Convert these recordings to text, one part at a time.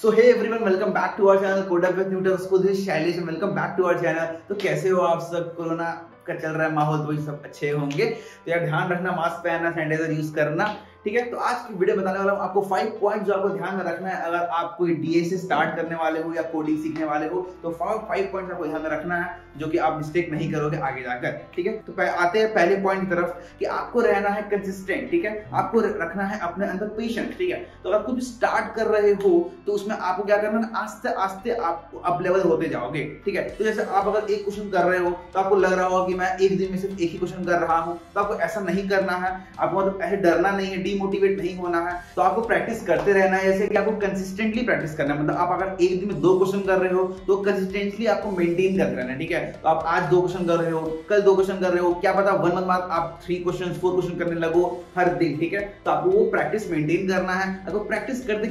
So hey everyone, welcome back to our channel code up with Newton School. This is Shailesh, welcome back to our channel. तो कैसे हो आप सब? Corona का चल रहा है माहौल, तो सब अच्छे होंगे। तो यार ध्यान रखना, मास्क पहनना, सैनिटाइजर यूज करना, ठीक है। तो आज की वीडियो बताने वाला हूँ आपको 5 पॉइंट जो आपको ध्यान में रखना है अगर आप कोई डीए से स्टार्ट करने वाले हो या कोडिंग सीखने वाले हो। तो 5 पॉइंट आपको ध्यान में रखना है जो कि आप मिस्टेक नहीं करोगे आगे जाकर, ठीक है। तो आते हैं पहले पॉइंट की तरफ कि आपको रहना है कंसिस्टेंट, ठीक है। आपको रखना है अपने अंदर पेशेंस, ठीक है। तो अगर कुछ स्टार्ट कर रहे हो तो उसमें आपको क्या करना है, आस्ते आस्ते आप अप लेवल होते जाओगे, ठीक है। तो जैसे आप अगर एक क्वेश्चन कर रहे हो तो आपको लग रहा होगा कि मैं एक दिन में सिर्फ एक ही क्वेश्चन कर रहा हूँ, तो आपको ऐसा नहीं करना है। आपको मतलब ऐसे डरना नहीं है, डीमोटिवेट नहीं होना है। तो आपको प्रैक्टिस करते रहना है, जैसे कि आपको कंसिस्टेंटली प्रैक्टिस करना है। मतलब आप अगर एक दिन में 2 क्वेश्चन कर रहे हो तो कंसिस्टेंटली आपको मेंटेन करते रहना है, ठीक है। तो आप आज 2 क्वेश्चन कर रहे हो, कल 2 क्वेश्चन कर रहे हो, क्या पता 1 मंथ बाद आप 3 क्वेश्चन 4 क्वेश्चन करने लगो हर दिन, ठीक है। तो आपको वो प्रैक्टिस मेंटेन करना है। आपको प्रैक्टिस करते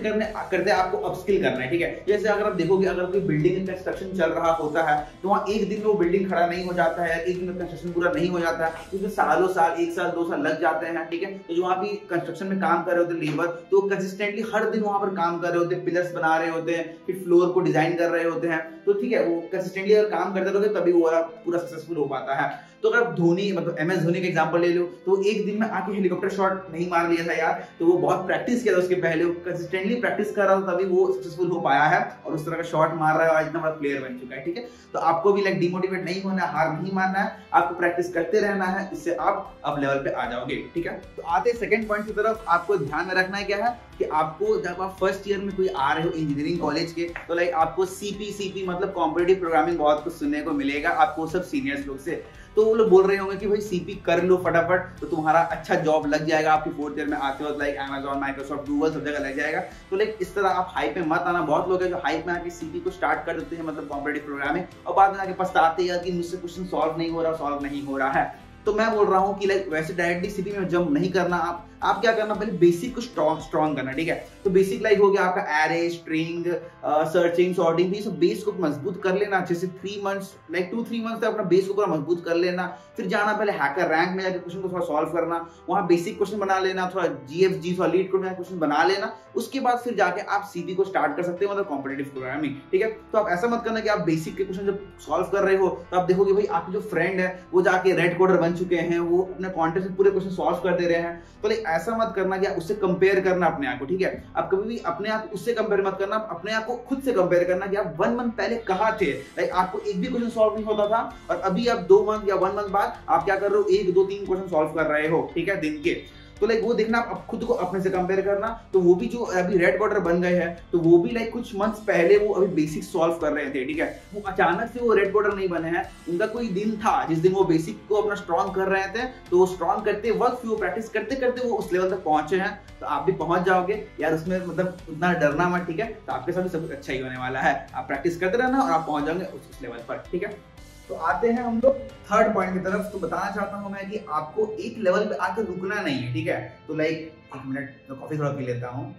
करते आपको अपस्किल करना है, ठीक है। जैसे अगर आप देखोगे, अगर कोई बिल्डिंग कंस्ट्रक्शन चल रहा होता है तो वहां एक दिन में वो बिल्डिंग खड़ा नहीं हो जाता है, एक दिन में कंस्ट्रक्शन पूरा नहीं हो जाता है, उसमें सालों साल, 1 साल 2 साल लग जाते हैं, ठीक है। तो जो वहां भी कंस्ट्रक्शन में काम कर रहे होते लेबर, तो कंसिस्टेंटली हर दिन वहां पर काम कर रहे होते हैं, पिलर्स बना रहे होते हैं, फिर फ्लोर को डिजाइन कर रहे होते हैं। तो ठीक है, वो कंसिस्टेंटली अगर काम करते रहोगे तभी वो पूरा सक्सेसफुल हो पाता है। तो अगर धोनी, मतलब MS धोनी का एग्जांपल ले लो, तो एक दिन में आके हेलीकॉप्टर शॉट नहीं मार लिया था यार, तो वो बहुत प्रैक्टिस किया था उसके पहले, वो कंसिस्टेंटली प्रैक्टिस कर रहा था, तभी वो सक्सेसफुल हो पाया है और उस तरह का शॉट मार रहा है और इतना बड़ा प्लेयर बन चुका है, ठीक है। तो आपको भी लाइक डिमोटिवेट नहीं होना है, हार नहीं मानना है, आपको प्रैक्टिस करते रहना है, इससे आप अब लेवल पे आ जाओगे, ठीक है। तो आते सेकंड पॉइंट की तरफ, आपको ध्यान में रखना है क्या है कि आपको जब आप फर्स्ट ईयर में कोई आ रहे हो इंजीनियरिंग कॉलेज के, तो लाइक आपको सीपी मतलब कॉम्पिटिटिव प्रोग्रामिंग बहुत कुछ सुनने को मिलेगा आपको सब सीनियर्स लोग से। तो वो लोग बोल रहे होंगे कि भाई सीपी कर लो फटाफट, तो तुम्हारा अच्छा जॉब लग जाएगा आपके 4th ईयर में आते वक्त, लाइक Amazon, Microsoft, Google सब जगह लग जाएगा। तो लाइक इस तरह आप हाइप में मत आना। बहुत लोग हैं जो हाइप में आके सीपी को स्टार्ट कर देते हैं, मतलब कॉम्पिटिटिव प्रोग्रामिंग, और बाद में आके पछताते हैं कि मुझसे क्वेश्चन सॉल्व नहीं हो रहा है। तो मैं बोल रहा हूँ कि लाइक वैसे डायरेक्टली सीपी में जंप नहीं करना। आप क्या करना, पहले बेसिक को स्ट्रॉन्ग करना, ठीक है। तो बेसिक लाइक हो गया आपका एरे, स्ट्रिंग, सर्चिंग, सॉर्टिंग, ये सब बेस को मजबूत कर लेना अच्छे से। 3 मंथ्स लाइक 2-3 मंथ्स तक अपना बेस को पूरा मजबूत कर लेना। फिर जाना पहले हैकर रैंक में जाके क्वेश्चन को थोड़ा सॉल्व करना, वहां बेसिक क्वेश्चन बना लेना, थोड़ा GFG थोड़ा लीड कोड में क्वेश्चन बना लेना। उसके बाद फिर जाके आप सीपी को स्टार्ट कर सकते हो, मतलब कॉम्पिटिटिव प्रोग्रामिंग, ठीक है। तो आप ऐसा मत करना कि आप बेसिक के क्वेश्चन जब सॉल्व कर रहे हो तो आप देखोगे भाई आपके जो फ्रेंड है वो जाके रेड कोडर बन चुके हैं, वो अपने कॉन्टेस्ट से पूरे क्वेश्चन सॉल्व कर दे रहे हैं। तो लाइक ऐसा मत करना कि उससे कंपेयर करना अपने आप को, ठीक है। आप कभी भी अपने आप उससे कंपेयर मत करना, अपने आप को खुद से कंपेयर करना कि आप 1 मंथ पहले कहां थे। लाइक आपको एक भी क्वेश्चन सॉल्व नहीं होता था और अभी आप 2 मंथ या 1 मंथ बाद आप क्या कर रहे हो, 1 2 3 क्वेश्चन सॉल्व कर रहे हो, ठीक है, दिन के। तो लाइक वो देखना, आप खुद को अपने से कंपेयर करना। तो वो भी जो अभी रेड क्वार्टर बन गए हैं, तो वो भी लाइक कुछ मंथ्स पहले वो अभी बेसिक सॉल्व कर रहे थे, ठीक है। वो अचानक से वो रेड क्वार्टर नहीं बने हैं, उनका कोई दिन था जिस दिन वो बेसिक को अपना स्ट्रॉन्ग कर रहे थे। तो वो स्ट्रॉन्ग करते वक्त, वो प्रैक्टिस करते करते वो उस लेवल तक पहुंचे हैं। तो आप भी पहुंच जाओगे यार, उसमें मतलब उतना डरना मत, ठीक है। तो आपके साथ भी सब कुछ अच्छा ही होने वाला है। आप प्रैक्टिस करते रहना और आप पहुंच जाओगे उस लेवल पर, ठीक है। तो आते हैं हम लोग थर्ड पॉइंट की तरफ। तो बताना चाहता हूं मैं कि आपको एक लेवल पे आकर रुकना नहीं है, ठीक है। तो लाइक 1 मिनट, तो कॉफी थोड़ा पी लेता हूं।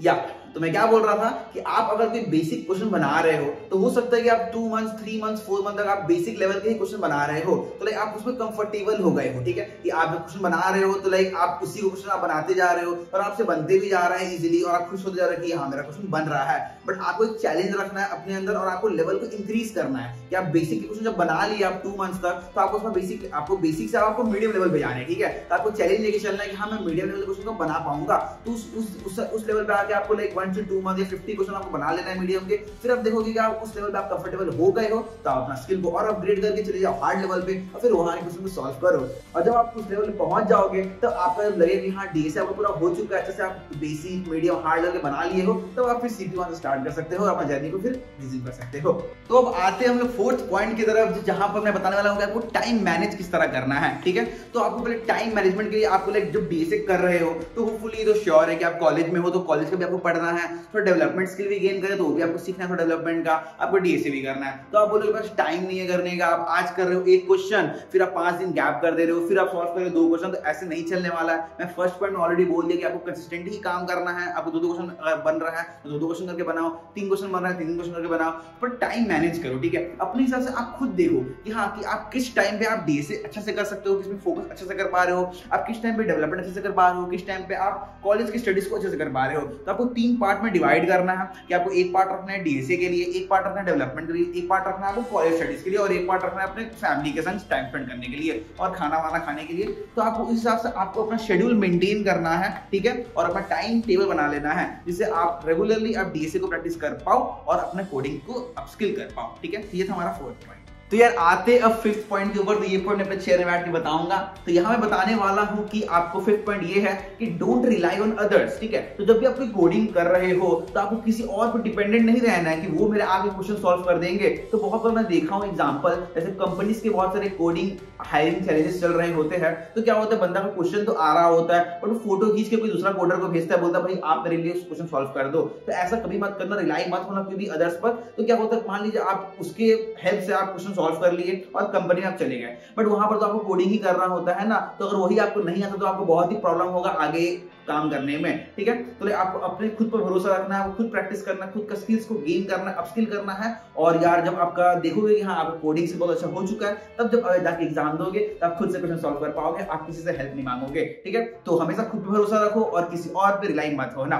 या तो मैं क्या बोल रहा था कि आप अगर कोई बेसिक क्वेश्चन बना रहे हो तो हो सकता है कि आप 2 मंथ्स 3 मंथ्स 4 मंथ तक आप बेसिक लेवल के ही क्वेश्चन बना रहे हो। तो लाइक आप उसमें कंफर्टेबल हो गए हो, ठीक है। कि आप क्वेश्चन बना रहे हो तो लाइक आप उसी क्वेश्चन आप बनाते जा रहे हो और आपसे बनते भी जा रहे हैं इजीली, और आप खुश होते जा रहे हो कि हाँ मेरा क्वेश्चन बन रहा है। बट आपको एक चैलेंज रखना है अपने अंदर और आपको लेवल को इंक्रीज करना है कि आप बेसिक के क्वेश्चन जब बना लिए आप 2 मंथ्स तक, तो आपको उसमें बेसिक से आपको मीडियम लेवल पे जाना है, ठीक है। तो आपको चैलेंज लेके चलना है कि हाँ मैं मीडियम लेवल क्वेश्चन को बना पाऊंगा। तो उस लेवल पे आके आपको लाइक 1 से 2 मंथ या 50 क्वेश्चन आपको बना लेना है मीडियम के। फिर आप देखोगे कि आप उस लेवल पे आप कंफर्टेबल हो गए हो, तो आप अपना स्किल को और अपग्रेड करके चले जाओ हार्ड लेवल पे और फिर वहां के क्वेश्चन को सॉल्व करो। और जब आप उस लेवल पे पहुंच जाओगे तो आपको लगेगा कि हाँ डीए से आपको पूरा हो चुका है, अच्छे से आप बेसिक मीडियम हार्ड लेवल के बना लिए हो, तो आप फिर सीपी वहां से स्टार्ट कर सकते हो और अपना जर्नी को फिर रिज्यूम कर सकते हो। तो अब आते हैं हम लोग 4th पॉइंट की तरफ, जहां पर मैं बताने वाला हूं कि आपको टाइम मैनेज किस तरह करना है, ठीक है। तो आपको पहले टाइम मैनेजमेंट के लिए आपको लाइक जब डीए से कर रहे हो तो होपफुली तो श्योर है कि आप कॉलेज में हो तो कॉलेज का भी आपको पढ़ना है, थोड़ा डेवलपमेंट स्किल भी गेन करें तो वो भी आपको सीखना है, थोड़ा डेवलपमेंट का आपको डीएसए भी करना है। तो आप बोलोगे बस टाइम नहीं है करने का, आप आज कर रहे हो एक क्वेश्चन, फिर आप 5 दिन गैप कर दे रहे हो, फिर आप सॉल्व कर रहे हो 2 क्वेश्चन, तो ऐसे नहीं चलने वाला है। मैं फर्स्ट पॉइंट में ऑलरेडी बोल दिया कि आपको कंसिस्टेंट ही काम करना है। आपको 2 क्वेश्चन बन रहा है तो 2 क्वेश्चन करके बनाओ, 3 क्वेश्चन बन रहा है 3 क्वेश्चन करके बनाओ, पर टाइम मैनेज करो, ठीक है। अपने हिसाब से आप खुद देखो कि हाँ कि आप किस टाइम पे आप डीएसए अच्छा से कर सकते हो, किसमें फोकस अच्छे से कर पा रहे हो, आप किस टाइम पे डेवलपमेंट अच्छे से कर पा रहे हो, किस टाइम पे आप कॉलेज की स्टडीज को अच्छे से कर पा रहे हो। तो आपको 3 पार्ट में डिवाइड करना है कि आपको एक पार्ट रखना है डीएसए के लिए, एक पार्ट रखना है डेवलपमेंट के लिए, एक पार्ट रखना है आपको कॉलेज स्टडीज के लिए, और एक पार्ट रखना है अपने फैमिली के साथ टाइम स्पेंड करने के लिए और खाना वाना खाने के लिए। तो आपको इस हिसाब से आपको अपना शेड्यूल मेंटेन करना है, ठीक है, और अपना टाइम टेबल बना लेना है जिससे आप रेगुलरली आप डीएसए को प्रैक्टिस कर पाओ और अपने कोडिंग को अपस्किल कर पाओ, ठीक है। ये था हमारा 4th पॉइंट। तो यार आते अब 5th पॉइंट के ऊपर, तो ये पॉइंट अपने चेयर में बैठ के बताऊंगा। तो यहाँ मैं बताने वाला हूँ कि आपको 5th पॉइंट ये है कि डोंट रिलाई ऑन अदर्स, ठीक है। तो जब भी आप कोई कोडिंग कर रहे हो तो आपको किसी और पर डिपेंडेंट नहीं रहना है कि वो मेरे आगे क्वेश्चन सॉल्व कर देंगे। तो बहुत बार मैं देखा हूँ एग्जांपल, जैसे कंपनीज के बहुत सारे कोडिंग हायरिंग चैलेंजेस चल रहे होते हैं, तो क्या होता है बंदा का क्वेश्चन तो आ रहा होता है और वो फोटो खींच के कोई दूसरा कोडर को भेजता है, बोलता है भाई आप मेरे लिए उस क्वेश्चन सॉल्व कर दो। तो ऐसा कभी मत करना, रिलाई मत होना कोई भी अदर्स पर। तो क्या होता है मान लीजिए आप उसके हेल्प से आप क्वेश्चन सॉल्व कर लिए और कंपनी में आप चले गए, बट वहां पर तो आपको कोडिंग ही करना होता है ना। तो अगर वही आपको नहीं आता तो आपको बहुत ही प्रॉब्लम होगा आगे काम करने में, ठीक है। तो आपको अपने खुद पर भरोसा रखना है, खुद प्रैक्टिस करना है, खुद का स्किल्स को गेन करना है, अपस्किल करना है। और यार जब आपका देखोगे कि हाँ आपका कोडिंग से बहुत अच्छा हो चुका है, तब जब जाके एग्जाम दोगे तो आप खुद से क्वेश्चन सॉल्व कर पाओगे, आप किसी से हेल्प नहीं मांगोगे, ठीक है। तो हमेशा खुद पर भरोसा रखो और किसी और पे रिलाई मत हो ना।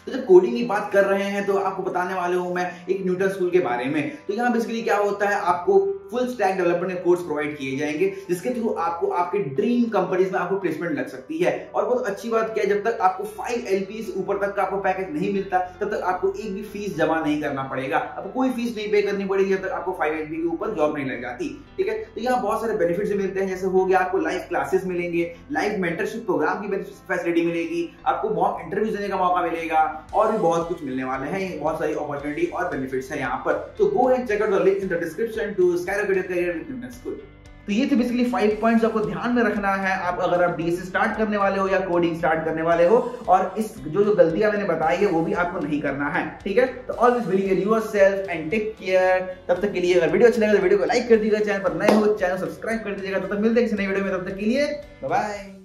तो जब कोडिंग की बात कर रहे हैं तो आपको बताने वाले हूं मैं एक न्यूटन स्कूल के बारे में। तो यहाँ बेसिकली क्या होता है, आपको फुल स्टैक डेवलपमेंट के कोर्स प्रोवाइड किए जाएंगे जिसके थ्रू आपको आपके ड्रीम कंपनीज में आपको प्लेसमेंट लग सकती है। और बहुत अच्छी बात क्या है, जब तक आपको 5 LPs ऊपर तक का आपको पैकेज नहीं मिलता तब तक आपको एक भी फीस जमा नहीं करना पड़ेगा, आपको कोई फीस नहीं पे करनी पड़ेगी जब तक आपको 5 LP के ऊपर जॉब नहीं लग जाती, ठीक है। तो यहाँ बहुत सारे बेनिफिट्स मिलते हैं, जैसे हो गया आपको लाइव क्लासेस मिलेंगे, लाइव मेंटरशिप प्रोग्राम की फैसिलिटी मिलेगी, आपको मॉक इंटरव्यू देने का मौका मिलेगा और भी बहुत कुछ मिलने वाले हैं। बहुत सारी अपॉर्चुनिटी और बेनिफिट्स है यहाँ पर। तो go and check out the link in the description to skyrocket your career with Newton School. तो ये थे बेसिकली 5 पॉइंट्स आपको ध्यान में रखना है आप अगर आप डीएसए स्टार्ट करने वाले हो या कोडिंग स्टार्ट करने वाले हो, और इस जो गलतियां मैंने बताई है वो भी आपको नहीं करना है, ठीक है। तो always believe in yourself and take care. तब तक के लिए अगर वीडियो अच्छा लगा तो वीडियो को लाइक कर दीजिएगा, चैनल पर नए हो चैनल सब्सक्राइब कर दीजिएगा। तब तक मिलते हैं किसी नई वीडियो में, तब तक के लिए बाय बाय।